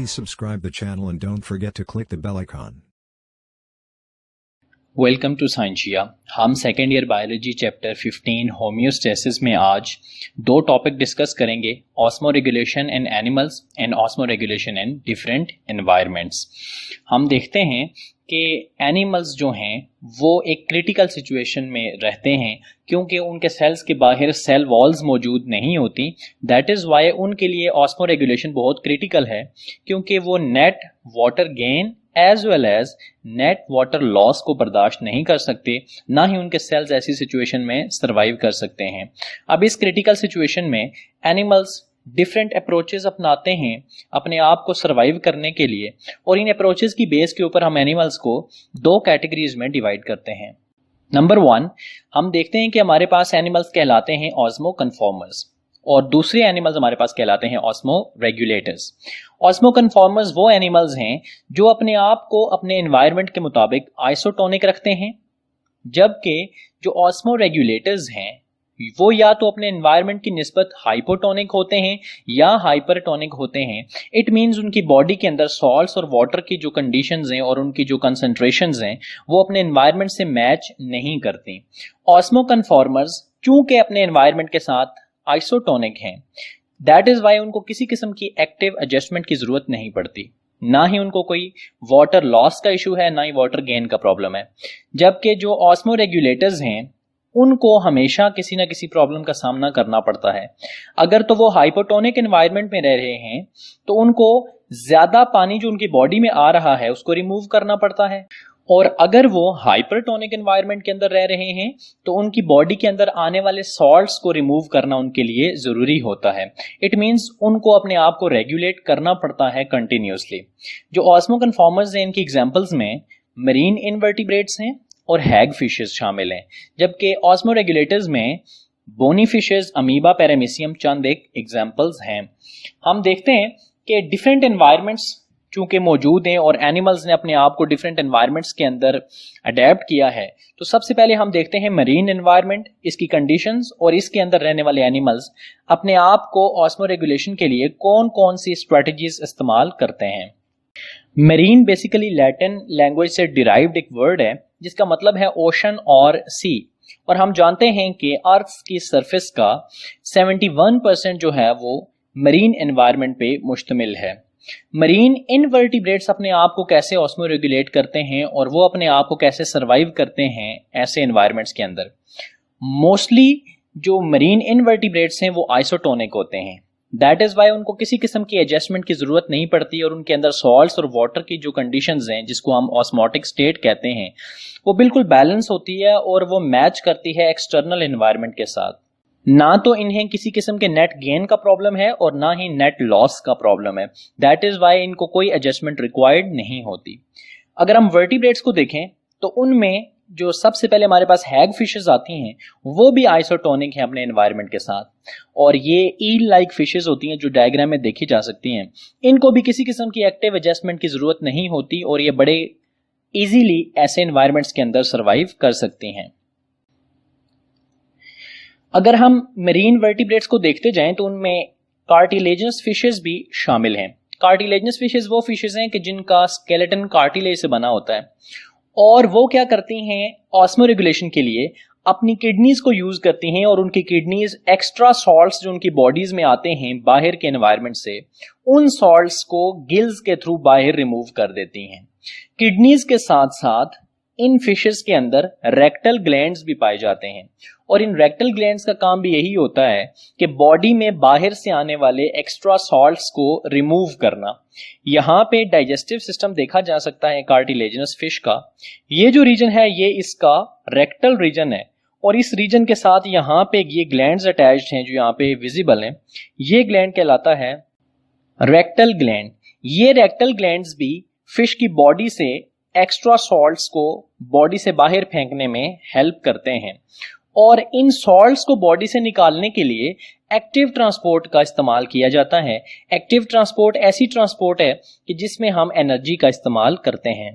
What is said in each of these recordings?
Please subscribe the channel and don't forget to click the bell icon. Welcome to Sciencia. हम second year biology chapter 15 homeostasis में आज दो topic discuss करेंगे, osmoregulation in animals and osmoregulation in different environments. हम देखते हैं कि animals जो हैं वो एक क्रिटिकल सिचुएशन में रहते हैं क्योंकि उनके सेल्स के बाहर सेल वॉल्स मौजूद नहीं होती। दैट इज़ वाई उनके लिए ऑस्मो रेगुलेशन बहुत क्रिटिकल है, क्योंकि वो net water gain as well as net water loss को बर्दाश्त नहीं कर सकते, ना ही उनके सेल्स ऐसी सिचुएशन में सर्वाइव कर सकते हैं। अब इस क्रिटिकल सिचुएशन में एनिमल्स डिफरेंट अप्रोचेस अपनाते हैं अपने आप को सर्वाइव करने के लिए, और इन अप्रोचेस की बेस के ऊपर हम एनिमल्स को दो कैटेगरीज में डिवाइड करते हैं। नंबर 1, हम देखते हैं कि हमारे पास एनिमल्स कहलाते हैं ऑस्मो कन्फॉर्मर्स और दूसरे एनिमल्स हमारे पास कहलाते हैं ऑस्मो रेगुलेटर्स। ऑस्मो कन्फॉर्मर्स वो एनिमल्स हैं जो अपने आप को अपने एनवायरनमेंट के मुताबिक आइसोटोनिक रखते हैं, जबकि जो ऑस्मो रेगुलेटर्स हैं वो या तो अपने एनवायरनमेंट की निस्बत हाइपोटोनिक होते हैं या हाइपरटोनिक होते हैं। इट मीन्स उनकी बॉडी के अंदर सॉल्ट्स और वाटर की जो कंडीशंस हैं और उनकी जो कंसंट्रेशंस हैं वो अपने एनवायरनमेंट से मैच नहीं करती। ऑस्मो कन्फॉर्मर्स चूंकि अपने एनवायरनमेंट के साथ आइसोटोनिक हैं, दैट इज वाई उनको किसी किस्म की एक्टिव एडजस्टमेंट की जरूरत नहीं पड़ती, ना ही उनको कोई वाटर लॉस का इशू है, ना ही वाटर गेन का प्रॉब्लम है। जबकि जो ऑस्मो रेगुलेटर्स हैं उनको हमेशा किसी ना किसी प्रॉब्लम का सामना करना पड़ता है। अगर तो वो हाइपोटोनिक एनवायरनमेंट में रह रहे हैं तो उनको ज्यादा पानी जो उनकी बॉडी में आ रहा है उसको रिमूव करना पड़ता है, और अगर वो हाइपरटोनिक एनवायरनमेंट के अंदर रह रहे हैं तो उनकी बॉडी के अंदर आने वाले सॉल्ट्स को रिमूव करना उनके लिए जरूरी होता है। इट मींस उनको अपने आप को रेगुलेट करना पड़ता है कंटिन्यूसली। जो ऑस्मो कन्फॉर्मर्स हैं इनकी एग्जांपल्स में मरीन इनवर्टिब्रेट्स हैं और हैग फिशेस शामिल हैं, जबकि ऑस्मो रेगुलेटर्स में बोनी फिशेस, अमीबा, पैरामीशियम चंद एक एग्जांपल्स हैं। हम देखते हैं कि डिफरेंट एनवायरनमेंट्स चूंकि मौजूद हैं और एनिमल्स ने अपने आप को डिफरेंट एनवायरनमेंट्स के अंदर अडेप्ट किया है, तो सबसे पहले हम देखते हैं मरीन एनवायरनमेंट, इसकी कंडीशंस और इसके अंदर रहने वाले एनिमल्स अपने आप को ऑस्मो रेगुलेशन के लिए कौन कौन सी स्ट्रेटजीज इस्तेमाल करते हैं। मरीन बेसिकली लैटिन लैंग्वेज से डिराइव्ड एक वर्ड है जिसका मतलब है ओशन और सी, और हम जानते हैं कि अर्थ की सरफेस का 71% जो है वो मरीन एनवायरनमेंट पे मुश्तमिल है। मरीन इनवर्टिब्रेट्स अपने आप को कैसे ऑस्मो रेगुलेट करते हैं और वो अपने आप को कैसे सर्वाइव करते हैं ऐसे एनवायरनमेंट्स के अंदर। मोस्टली जो मरीन इनवर्टिब्रेट्स हैं वो आइसोटोनिक होते हैं। दैट इज वाई उनको किसी किस्म की एडजस्टमेंट की जरूरत नहीं पड़ती और उनके अंदर सॉल्ट्स और वाटर की जो कंडीशंस हैं जिसको हम ऑस्मोटिक स्टेट कहते हैं वो बिल्कुल बैलेंस होती है और वो मैच करती है एक्सटर्नल एनवायरनमेंट के साथ। ना तो इन्हें किसी किस्म के नेट गेन का प्रॉब्लम है और ना ही नेट लॉस का प्रॉब्लम है। दैट इज वाई इनको कोई एडजस्टमेंट रिक्वायर्ड नहीं होती। अगर हम वर्टिब्रेट्स को देखें तो उनमें जो सबसे पहले हमारे पास हैग फिशेस आती हैं वो भी आइसोटोनिक हैं अपने एनवायरनमेंट के साथ, और ये ईल लाइक फिशेस होती हैं जो डायग्राम में देखी जा सकती हैं। इनको भी किसी किस्म की एक्टिव एडजस्टमेंट की जरूरत नहीं होती और ये बड़े इजीली ऐसे एनवायरनमेंट्स के अंदर सर्वाइव कर सकती हैं। अगर हम मरीन वर्टिब्रेट्स को देखते जाएं तो उनमें कार्टिलेजनस फिशेस भी शामिल हैं। कार्टिलेजनस फिशेस वो फिशेस हैं कि जिनका स्केलेटन कार्टिलेज से बना होता है, और वो क्या करती हैं ऑस्मो रेगुलेशन के लिए अपनी किडनीज को यूज करती हैं, और उनकी किडनीज एक्स्ट्रा सॉल्ट्स जो उनकी बॉडीज में आते हैं बाहर के एनवायरनमेंट से, उन सॉल्ट्स को गिल्स के थ्रू बाहर रिमूव कर देती हैं। किडनीज के साथ साथ इन फिशेस के अंदर रेक्टल ग्लैंड्स भी पाए जाते हैं, और इन रेक्टल ग्लैंड्स का काम भी यही होता है कि बॉडी में बाहर से आने वाले एक्स्ट्रा सॉल्ट्स को रिमूव करना। यहाँ पे डाइजेस्टिव सिस्टम देखा जा सकता है कार्टिलेजनस फिश का। ये जो रीजन है ये इसका रेक्टल रीजन है, और इस रीजन के साथ यहाँ पे ये ग्लैंड्स अटैच्ड हैं जो यहाँ पे विजिबल हैं। ये ग्लैंड कहलाता है रेक्टल ग्लैंड। ये रेक्टल ग्लैंड्स भी फिश की बॉडी से एक्स्ट्रा सॉल्ट्स को बॉडी से बाहर फेंकने में हेल्प करते हैं, और इन सॉल्ट्स को बॉडी से निकालने के लिए एक्टिव ट्रांसपोर्ट का इस्तेमाल किया जाता है। एक्टिव ट्रांसपोर्ट ऐसी ट्रांसपोर्ट है कि जिसमें हम एनर्जी का इस्तेमाल करते हैं।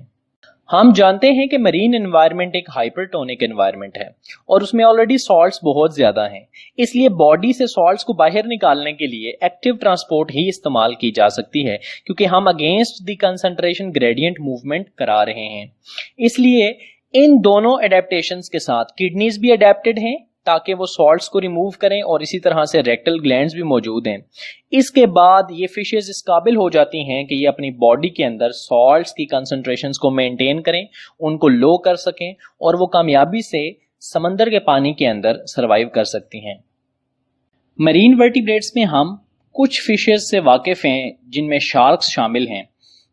हम जानते हैं कि मरीन एनवायरनमेंट एक हाइपरटोनिक एनवायरनमेंट है और उसमें ऑलरेडी सॉल्ट्स बहुत ज्यादा हैं, इसलिए बॉडी से सॉल्ट्स को बाहर निकालने के लिए एक्टिव ट्रांसपोर्ट ही इस्तेमाल की जा सकती है, क्योंकि हम against the concentration gradient movement करा रहे हैं। इसलिए इन दोनों एडेप्टेशंस के साथ किडनीज भी अडेप्टेड हैं ताकि वो सॉल्ट्स को रिमूव करें, और इसी तरह से रेक्टल ग्लैंड्स भी मौजूद हैं। इसके बाद ये फिशेस इस काबिल हो जाती हैं कि ये अपनी बॉडी के अंदर सॉल्ट्स की कंसंट्रेशंस को मेंटेन करें, उनको लो कर सकें, और वो कामयाबी से समंदर के पानी के अंदर सर्वाइव कर सकती हैं। मरीन वर्टिब्रेट्स में हम कुछ फिशेस से वाकिफ हैं जिनमें शार्क्स शामिल हैं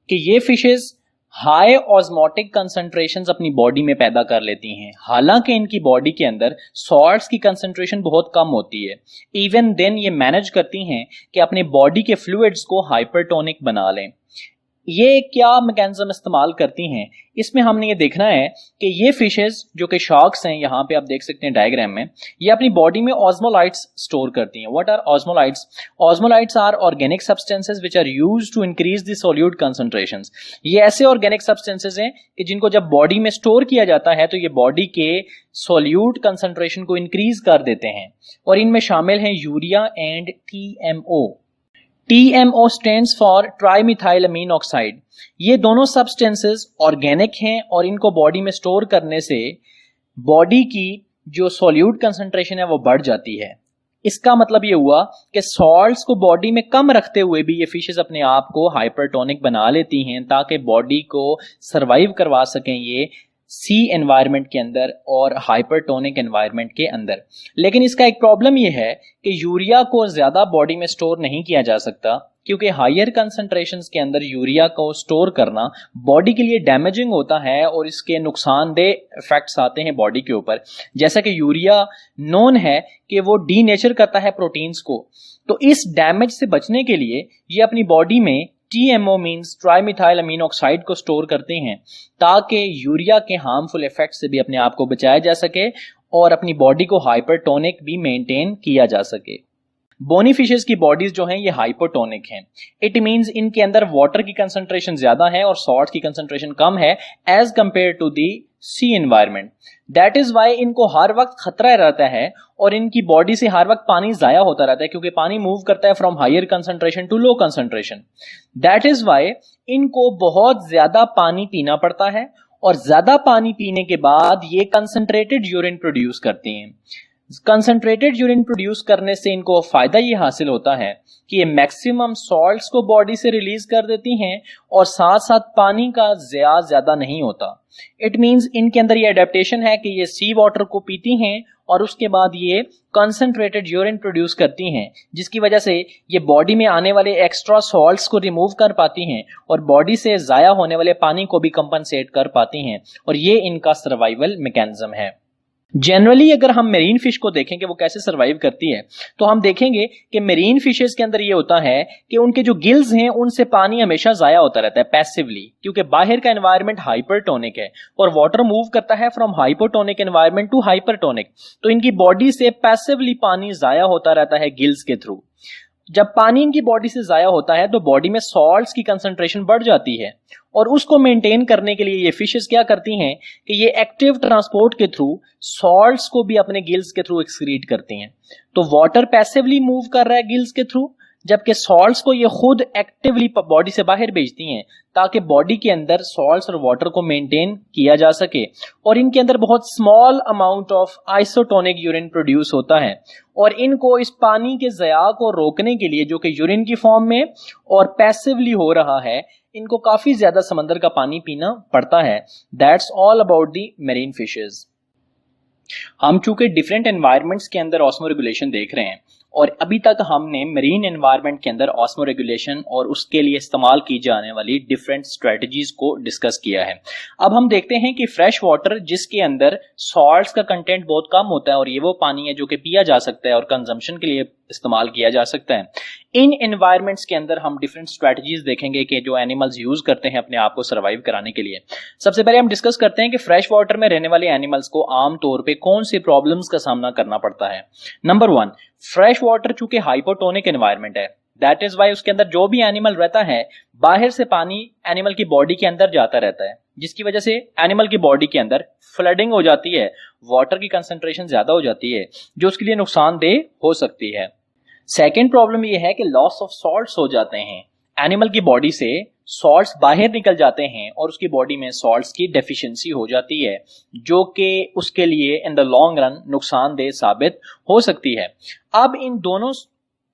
कि ये फिशेस हाई ऑस्मोटिक कंसंट्रेशंस अपनी बॉडी में पैदा कर लेती हैं। हालांकि इनकी बॉडी के अंदर सॉल्ट्स की कंसंट्रेशन बहुत कम होती है, इवन देन ये मैनेज करती हैं कि अपने बॉडी के फ्लूइड्स को हाइपरटोनिक बना लें। ये क्या मैकेनिज्म इस्तेमाल करती हैं, इसमें हमने ये देखना है कि ये फिशेस जो कि शार्क्स हैं, यहाँ पे आप देख सकते हैं डायग्राम में, ये अपनी बॉडी में ऑस्मोलाइट्स स्टोर करती हैं। What are osmolytes? Osmolytes are organic substances which are used to increase the solute concentrations. ये ऐसे ऑर्गेनिक सब्सटेंसेस हैं कि जिनको जब बॉडी में स्टोर किया जाता है तो ये बॉडी के सॉल्यूट कंसंट्रेशन को इंक्रीज कर देते हैं, और इनमें शामिल हैं urea and TMO। TMO stands for trimethylamine oxide. ये दोनों सब्सटेंसेस ऑर्गेनिक हैं और इनको बॉडी में स्टोर करने से बॉडी की जो सॉल्यूट कंसंट्रेशन है वो बढ़ जाती है। इसका मतलब ये हुआ कि सॉल्ट्स को बॉडी में कम रखते हुए भी ये फिशेस अपने आप को हाइपरटोनिक बना लेती हैं ताकि बॉडी को सरवाइव करवा सकें ये सी एनवायरनमेंट के अंदर और हाइपरटोनिक एनवायरनमेंट के अंदर। लेकिन इसका एक प्रॉब्लम यह है कि यूरिया को ज्यादा बॉडी में स्टोर नहीं किया जा सकता, क्योंकि हायर कंसंट्रेशंस के अंदर यूरिया को स्टोर करना बॉडी के लिए डैमेजिंग होता है और इसके नुकसानदेह इफेक्ट्स आते हैं बॉडी के ऊपर। जैसा कि यूरिया नोन है कि वो डीनेचर करता है प्रोटीन्स को, तो इस डैमेज से बचने के लिए ये अपनी बॉडी में TMO मीन्स ट्राइमिथाइलअमीन ऑक्साइड को स्टोर करते हैं ताकि यूरिया के हार्मफुल इफेक्ट से भी अपने आप को बचाया जा सके और अपनी बॉडी को हाइपरटोनिक भी मेंटेन किया जा सके। बोनी फिशेस की बॉडीज जो हैं ये हाइपोटोनिक हैं। इट मींस इनके अंदर वाटर की कंसंट्रेशन ज्यादा है और सॉल्ट की कंसंट्रेशन कम है as compare to the sea environment. That is why इनको हर वक्त खतरा रहता है और इनकी बॉडी से हर वक्त पानी जाया होता रहता है, क्योंकि पानी मूव करता है from higher concentration to low concentration. That is why इनको बहुत ज्यादा पानी पीना पड़ता है और ज्यादा पानी पीने के बाद ये कंसंट्रेटेड यूरिन प्रोड्यूस करती हैं। कंसंट्रेटेड यूरिन प्रोड्यूस करने से इनको फायदा ये हासिल होता है कि ये मैक्सिमम सॉल्ट्स को बॉडी से रिलीज कर देती हैं और साथ साथ पानी का ज्यादा नहीं होता। इट मींस इनके अंदर ये अडेप्टेशन है कि ये सी वाटर को पीती हैं और उसके बाद ये कंसंट्रेटेड यूरिन प्रोड्यूस करती हैं, जिसकी वजह से ये बॉडी में आने वाले एक्स्ट्रा सॉल्ट्स को रिमूव कर पाती हैं और बॉडी से जाया होने वाले पानी को भी कंपनसेट कर पाती हैं, और ये इनका सर्वाइवल मैकेनिज्म है। जनरली अगर हम मेरीन फिश को देखें कि वो कैसे सर्वाइव करती है, तो हम देखेंगे कि मेरीन फिशेस के अंदर ये होता है कि उनके जो गिल्स हैं उनसे पानी हमेशा जाया होता रहता है पैसिवली, क्योंकि बाहर का एनवायरनमेंट हाइपरटोनिक है और वाटर मूव करता है from hypotonic environment to hypertonic, तो इनकी बॉडी से पैसिवली पानी जाया होता रहता है गिल्स के थ्रू। जब पानी इनकी बॉडी से जाया होता है तो बॉडी में सॉल्ट्स की कंसंट्रेशन बढ़ जाती है और उसको मेंटेन करने के लिए ये फिशेस क्या करती हैं कि ये एक्टिव ट्रांसपोर्ट के थ्रू सॉल्ट्स को भी अपने गिल्स के थ्रू एक्सक्रीट करती हैं। तो वाटर पैसिवली मूव कर रहा है गिल्स के थ्रू, जबकि सॉल्ट्स को ये खुद एक्टिवली बॉडी से बाहर भेजती हैं ताकि बॉडी के अंदर सॉल्ट्स और वाटर को मेंटेन किया जा सके। और इनके अंदर बहुत small amount of isotonic urine produce होता है और इनको इस पानी के ज़या को रोकने के लिए, जो कि यूरिन की फॉर्म में और पैसिवली हो रहा है, इनको काफी ज्यादा समंदर का पानी पीना पड़ता है। That's all about the marine fishes. हम चूंकि डिफरेंट एनवायरनमेंट्स के अंदर ऑस्मो रेगुलेशन देख रहे हैं और अभी तक हमने मरीन एनवायरनमेंट के अंदर ऑस्मो रेगुलेशन और उसके लिए इस्तेमाल की जाने वाली डिफरेंट स्ट्रेटजीज को डिस्कस किया है। अब हम देखते हैं कि फ्रेश वाटर जिसके अंदर सॉल्ट्स का कंटेंट बहुत कम होता है और ये वो पानी है जो कि पिया जा सकता है और कंजम्पशन के लिए इस्तेमाल किया जा सकता है, इन एनवायरनमेंट्स के अंदर हम डिफरेंट स्ट्रेटजीज देखेंगे कि जो एनिमल्स यूज करते हैं अपने आप को सर्वाइव कराने के लिए। सबसे पहले हम डिस्कस करते हैं कि फ्रेश वाटर में रहने वाले एनिमल्स को आमतौर पे कौन सी प्रॉब्लम्स का सामना करना पड़ता है। नंबर 1, फ्रेश वाटर चूंकि हाइपोटोनिक एनवायरनमेंट है दैट इज वाई उसके अंदर जो भी एनिमल रहता है बाहर से पानी एनिमल की बॉडी के अंदर जाता रहता है, जिसकी वजह से एनिमल की बॉडी के अंदर फ्लडिंग हो जाती है, वाटर की कंसंट्रेशन ज्यादा हो जाती है जो उसके लिए नुकसानदेह हो सकती है। सेकेंड प्रॉब्लम ये है कि लॉस ऑफ सॉल्ट्स हो जाते हैं, एनिमल की बॉडी से सॉल्ट्स बाहर निकल जाते हैं और उसकी बॉडी में सॉल्ट्स की डेफिशिएंसी हो जाती है जो कि उसके लिए इन द लॉन्ग रन नुकसानदेह साबित हो सकती है। अब इन दोनों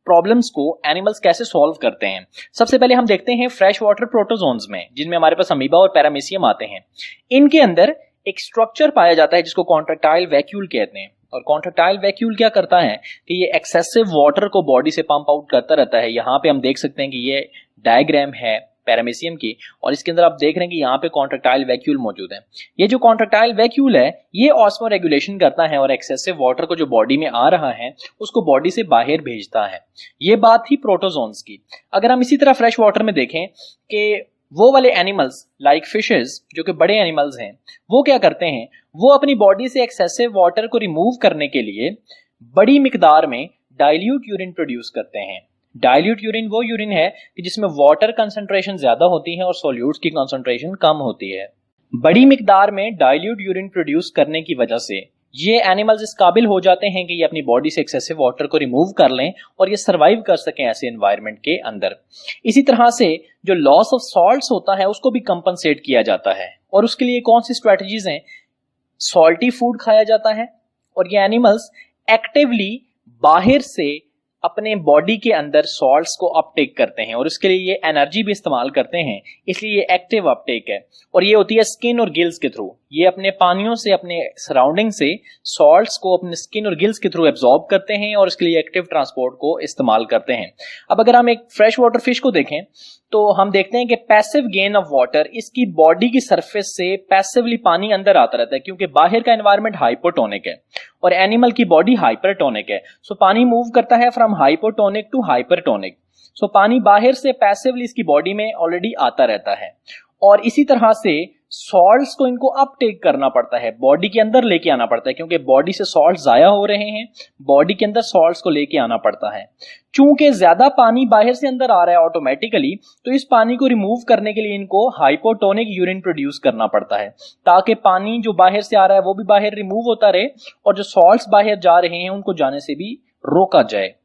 प्रॉब्लम्स को एनिमल्स कैसे सॉल्व करते हैं, सबसे पहले हम देखते हैं फ्रेश वाटर प्रोटोजोन्स में, जिनमें हमारे पास अमीबा और पैरामीशियम आते हैं। इनके अंदर एक स्ट्रक्चर पाया जाता है जिसको कॉन्ट्रैक्टाइल वैक्यूल कहते हैं। और कॉन्ट्रैक्टाइल वैक्यूल क्या करता है कि ये एक्सेसिव वाटर को बॉडी से पंप आउट करता रहता है। यहाँ पे हम देख सकते हैं कि ये डायग्राम है पैरामीशियम की और इसके अंदर आप देख रहे हैं कि यहाँ पे कॉन्ट्रैक्टाइल वैक्यूल मौजूद है। ये जो कॉन्ट्रैक्टाइल वैक्यूल है ये ऑस्मो रेगुलेशन करता है और एक्सेसिव वाटर को जो बॉडी में आ रहा है उसको बॉडी से बाहर भेजता है। ये बात थी प्रोटोजोन्स की। अगर हम इसी तरह फ्रेश वाटर में देखें कि वो वाले एनिमल्स लाइक फिशेस जो कि बड़े एनिमल्स हैं वो क्या करते हैं, वो अपनी बॉडी से एक्सेसिव वाटर को रिमूव करने के लिए बड़ी मिकदार में डाइल्यूट यूरिन प्रोड्यूस करते हैं। डाइल्यूट यूरिन वो यूरिन है कि जिसमें वाटर कंसंट्रेशन ज्यादा होती है और सॉल्यूट्स की कंसंट्रेशन कम होती है। बड़ी मिकदार में डाइल्यूट यूरिन प्रोड्यूस करने की वजह से ये एनिमल्स इस काबिल हो जाते हैं कि ये अपनी बॉडी से एक्सेसिव वाटर को रिमूव कर लें और ये सर्वाइव कर सकें ऐसे एनवायरनमेंट के अंदर। इसी तरह से जो लॉस ऑफ सॉल्ट्स होता है उसको भी कंपनसेट किया जाता है और उसके लिए कौन सी स्ट्रेटजीज हैं, सॉल्टी फूड खाया जाता है और ये एनिमल्स एक्टिवली बाहर से अपने बॉडी के अंदर सॉल्ट्स को अपटेक करते हैं और इसके लिए ये एनर्जी भी इस्तेमाल करते हैं, इसलिए ये एक्टिव अपटेक है। और ये होती है स्किन और गिल्स के थ्रू, ये अपने पानियों से अपने सराउंडिंग से सॉल्ट्स को अपने स्किन और गिल्स के थ्रू एब्जॉर्ब करते हैं और इसके लिए एक्टिव ट्रांसपोर्ट को इस्तेमाल करते हैं। अब अगर हम एक फ्रेश वाटर फिश को देखें तो हम देखते हैं कि पैसिव गेन ऑफ वाटर, इसकी बॉडी की सरफेस से पैसिवली पानी अंदर आता रहता है क्योंकि बाहर का एनवायरनमेंट हाइपोटोनिक है और एनिमल की बॉडी हाइपरटोनिक है। सो पानी मूव करता है फ्रॉम हाइपोटोनिक टू हाइपरटोनिक। सो पानी बाहर से पैसिवली इसकी बॉडी में ऑलरेडी आता रहता है और इसी तरह से सॉल्ट्स को इनको अपटेक करना पड़ता है, बॉडी के अंदर लेके आना पड़ता है क्योंकि बॉडी से सॉल्ट जाया हो रहे हैं, बॉडी के अंदर सॉल्ट्स को लेके आना पड़ता है। चूंकि ज्यादा पानी बाहर से अंदर आ रहा है ऑटोमेटिकली, तो इस पानी को रिमूव करने के लिए इनको हाइपोटोनिक यूरिन प्रोड्यूस करना पड़ता है ताकि पानी जो बाहर से आ रहा है वो भी बाहर रिमूव होता रहे और जो सॉल्ट्स बाहर जा रहे हैं उनको जाने से भी रोका जाए।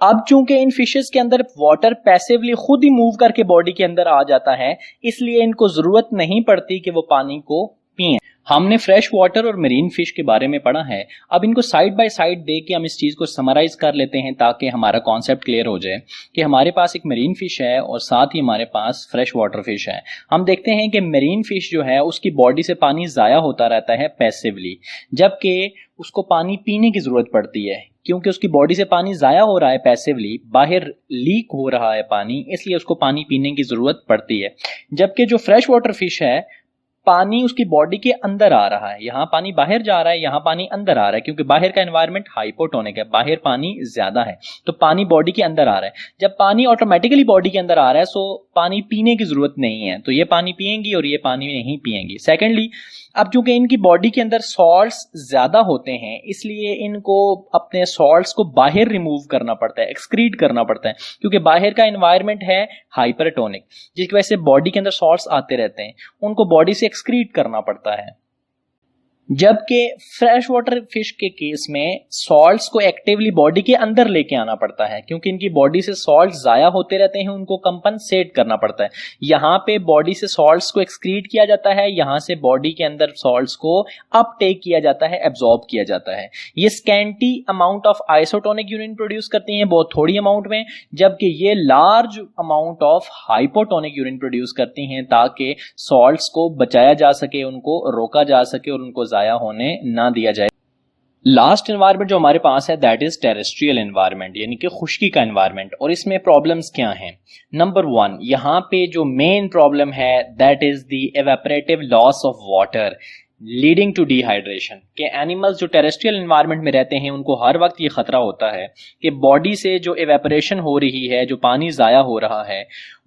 अब चूंकि इन फिशेस के अंदर वाटर पैसिवली खुद ही मूव करके बॉडी के अंदर आ जाता है, इसलिए इनको जरूरत नहीं पड़ती कि वो पानी को पिएं। हमने फ्रेश वाटर और मरीन फिश के बारे में पढ़ा है। अब इनको साइड बाय साइड देख के हम इस चीज को समराइज कर लेते हैं ताकि हमारा कॉन्सेप्ट क्लियर हो जाए कि हमारे पास एक मरीन फिश है और साथ ही हमारे पास फ्रेश वाटर फिश है। हम देखते हैं कि मरीन फिश जो है उसकी बॉडी से पानी जाया होता रहता है पैसिवली, जबकि उसको पानी पीने की जरूरत पड़ती है क्योंकि उसकी बॉडी से पानी जाया हो रहा है पैसिवली, बाहर लीक हो रहा है पानी, इसलिए उसको पानी पीने की जरूरत पड़ती है। जबकि जो फ्रेश वाटर फिश है पानी उसकी बॉडी के अंदर आ रहा है, यहाँ पानी बाहर जा रहा है, यहाँ पानी अंदर आ रहा है क्योंकि बाहर का एनवायरनमेंट हाइपोटोनिक है, बाहर पानी ज्यादा है तो पानी बॉडी के अंदर आ रहा है। जब पानी ऑटोमेटिकली बॉडी के अंदर आ रहा है सो पानी पीने की जरूरत नहीं है, तो ये पानी पिएंगी और ये पानी नहीं पिएंगी। सेकेंडली, अब चूंकि इनकी बॉडी के अंदर सॉल्ट्स ज्यादा होते हैं इसलिए इनको अपने सॉल्ट्स को बाहर रिमूव करना पड़ता है, एक्सक्रीट करना पड़ता है क्योंकि बाहर का एनवायरनमेंट है हाइपरटोनिक, जिसकी वजह से बॉडी के अंदर सॉल्ट्स आते रहते हैं, उनको बॉडी से एक्सक्रीट करना पड़ता है। जबकि फ्रेश वाटर फिश के केस में सॉल्ट्स को एक्टिवली बॉडी के अंदर लेके आना पड़ता है क्योंकि इनकी बॉडी से सॉल्ट्स जाया होते रहते हैं, उनको कंपनसेट करना पड़ता है। यहाँ पे बॉडी से सॉल्ट्स को एक्सक्रीट किया जाता है, यहाँ से बॉडी के अंदर सॉल्ट्स को अपटेक किया जाता है, एब्जॉर्ब किया जाता है। ये scanty amount of isotonic urine produce करती हैं, बहुत थोड़ी अमाउंट में, जबकि ये large amount of hypotonic urine produce करती हैं ताकि सॉल्ट्स को बचाया जा सके, उनको रोका जा सके और उनको जाया होने ना दिया जाए। लास्ट एनवायरनमेंट जो हमारे पास है दैट इज टेरेस्ट्रियल एनवायरनमेंट, यानी कि खुश्की का एनवायरनमेंट। और इसमें प्रॉब्लम्स क्या हैं? नंबर 1, यहाँ पे जो मेन प्रॉब्लम है that is the evaporative loss of water leading to dehydration. के एनिमल्स जो टेरेस्ट्रियल एनवायरनमेंट में रहते हैं उनको हर वक्त ये खतरा होता है कि बॉडी से जो एवेपोरेशन हो रही है, जो पानी जाया हो रहा है,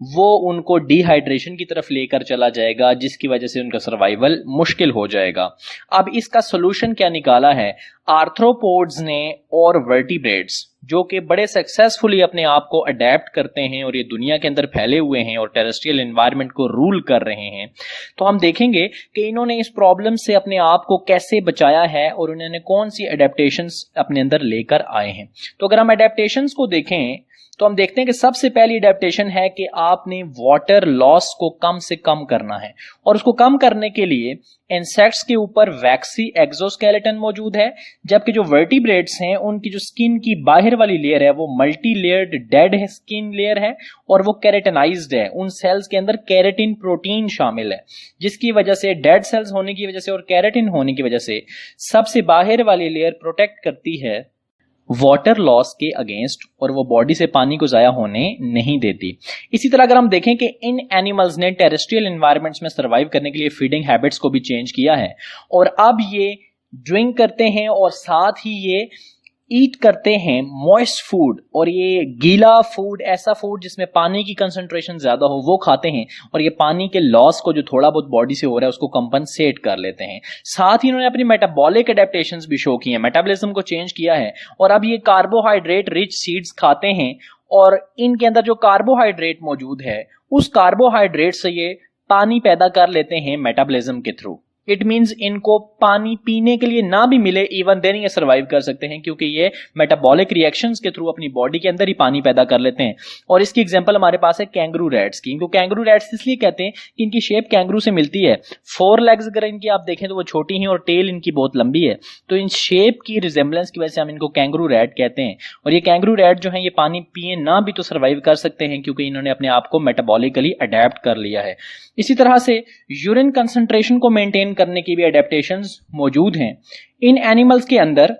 वो उनको डिहाइड्रेशन की तरफ लेकर चला जाएगा जिसकी वजह से उनका सर्वाइवल मुश्किल हो जाएगा। अब इसका सोल्यूशन क्या निकाला है आर्थ्रोपोड्स ने और वर्टिब्रेट्स जो कि बड़े सक्सेसफुली अपने आप को अडेप्ट करते हैं और ये दुनिया के अंदर फैले हुए हैं और टेरेस्ट्रियल एनवायरनमेंट को रूल कर रहे हैं, तो हम देखेंगे कि इन्होंने इस प्रॉब्लम से अपने आप को कैसे बचाया है और उन्होंने कौन सी अडेप्टेशंस अपने अंदर लेकर आए हैं। तो अगर हम अडेप्टेशंस को देखें तो हम देखते हैं कि सबसे पहली अडेप्टेशन है कि आपने वाटर लॉस को कम से कम करना है, और उसको कम करने के लिए इंसेक्ट्स के ऊपर वैक्सी एक्सोस्केलेटन मौजूद है, जबकि जो वर्टिब्रेट्स हैं उनकी जो स्किन की बाहर वाली लेयर है वो multi layered dead skin layer है और वो कैरेटनाइज्ड है। उन सेल्स के अंदर कैरेटिन प्रोटीन शामिल है, जिसकी वजह से डेड सेल्स होने की वजह से और कैरेटिन होने की वजह से सबसे बाहर वाली लेयर प्रोटेक्ट करती है वाटर लॉस के अगेंस्ट, और वो बॉडी से पानी को जाया होने नहीं देती। इसी तरह अगर हम देखें कि इन एनिमल्स ने टेरेस्ट्रियल एनवायरनमेंट्स में सर्वाइव करने के लिए फीडिंग हैबिट्स को भी चेंज किया है, और अब ये ड्रिंक करते हैं और साथ ही ये ईट करते हैं मॉइस्ट फूड, और ये गीला फूड, ऐसा फूड जिसमें पानी की कंसंट्रेशन ज्यादा हो, वो खाते हैं और ये पानी के लॉस को जो थोड़ा बहुत बॉडी से हो रहा है उसको कंपनसेट कर लेते हैं। साथ ही इन्होंने अपनी मेटाबॉलिक एडेप्टेशंस भी शो की हैं, मेटाबॉलिज्म को चेंज किया है, और अब ये कार्बोहाइड्रेट रिच सीड्स खाते हैं, और इनके अंदर जो कार्बोहाइड्रेट मौजूद है उस कार्बोहाइड्रेट से ये पानी पैदा कर लेते हैं मेटाबॉलिज्म के थ्रू। इट मीन्स इनको पानी पीने के लिए ना भी मिले इवन देन ये सर्वाइव कर सकते हैं, क्योंकि ये मेटाबॉलिक रिएक्शंस के थ्रू अपनी बॉडी के अंदर ही पानी पैदा कर लेते हैं। और इसकी एग्जांपल हमारे पास है कैंगरू रैट्स की। इनको कैंगरू रैट्स इसलिए कहते हैं कि इनकी शेप कैंगरू से मिलती है। 4 लेग्स अगर इनकी आप देखें तो वो छोटी हैं और टेल इनकी बहुत लंबी है, तो इन शेप की रिजेम्बलेंस की वजह से हम इनको कैंगरू रैट कहते हैं। और ये कैंगरू रैट जो है ये पानी पिए ना भी तो सर्वाइव कर सकते हैं, क्योंकि इन्होंने अपने आप को मेटाबॉलिकली अडेप्ट कर लिया है। इसी तरह से यूरिन कंसंट्रेशन को मेंटेन करने की भी एडेप्टेशंस मौजूद हैं। इन एनिमल्स के अंदर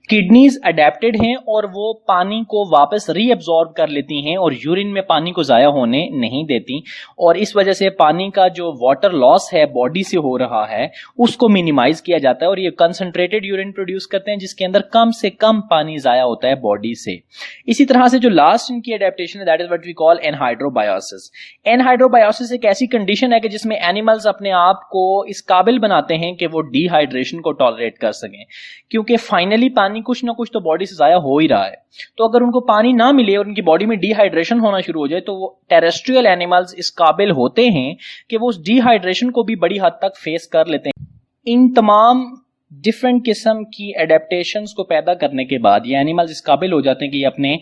किडनीज अडेप्टेड हैं और वो पानी को वापस रीअब्सॉर्ब कर लेती हैं और यूरिन में पानी को जाया होने नहीं देती, और इस वजह से पानी का जो वाटर लॉस है बॉडी से हो रहा है उसको मिनिमाइज किया जाता है, और ये कंसंट्रेटेड यूरिन प्रोड्यूस करते हैं जिसके अंदर कम से कम पानी जाया होता है बॉडी से। इसी तरह से जो लास्ट इनकी एडेप्टेशन है that is what we call anhydrobiosis. Anhydrobiosis एक ऐसी कंडीशन है कि जिसमें एनिमल्स अपने आप को इस काबिल बनाते हैं कि वो डिहाइड्रेशन को टॉलरेट कर सकें, क्योंकि फाइनली पानी कुछ ना कुछ तो बॉडी से जाया हो ही रहा है। तो अगर उनको पानी ना मिले और उनकी बॉडी में डिहाइड्रेशन होना शुरू हो जाए तो वो टेरेस्ट्रियल एनिमल्स इस काबिल होते हैं कि वो उस डिहाइड्रेशन को भी बड़ी हद तक फेस कर लेते हैं। इन तमाम डिफरेंट किस्म की एडेप्टेशंस को पैदा करने के बाद ये एनिमल्स इस काबिल हो जाते हैं कि ये अपने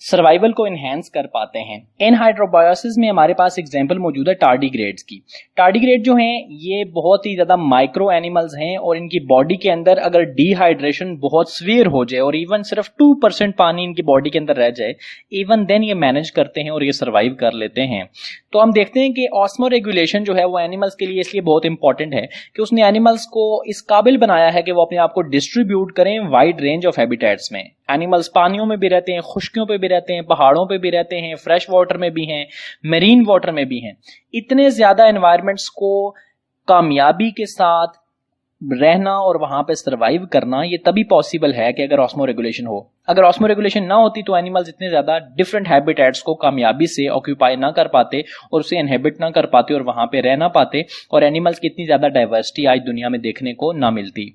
सर्वाइवल को एनहेंस कर पाते हैं। एनहाइड्रोबायोसिस में हमारे पास एग्जांपल मौजूद है टार्डिग्रेड्स की। टार्डिग्रेड जो हैं ये बहुत ही ज्यादा माइक्रो एनिमल्स हैं, और इनकी बॉडी के अंदर अगर डिहाइड्रेशन बहुत सीवियर हो जाए और इवन सिर्फ 2% पानी इनकी बॉडी के अंदर रह जाए, इवन देन ये मैनेज करते हैं और ये सर्वाइव कर लेते हैं। तो हम देखते हैं कि ऑस्मो रेगुलेशन जो है वो एनिमल्स के लिए इसलिए बहुत इंपॉर्टेंट है कि उसने एनिमल्स को इस काबिल बनाया है कि वो अपने आप को डिस्ट्रीब्यूट करें वाइड रेंज ऑफ हैबिटेट्स में। एनिमल्स पानियों में भी रहते हैं, खुश्कियों पे भी रहते हैं, पहाड़ों पे भी रहते हैं, फ्रेश वाटर में भी हैं, मेरीन वाटर में भी हैं। इतने ज्यादा एनवायरनमेंट्स को कामयाबी के साथ रहना और वहां पे सर्वाइव करना ये तभी पॉसिबल है कि अगर ऑस्मो रेगुलेशन हो। अगर ऑस्मो रेगुलेशन ना होती तो एनिमल्स इतने ज्यादा डिफरेंट हैबिटेट्स को कामयाबी से ऑक्यूपाई ना कर पाते और उसे इनहेबिट ना कर पाते और वहां पे रह ना पाते, और एनिमल्स की इतनी ज्यादा डाइवर्सिटी आज दुनिया में देखने को ना मिलती।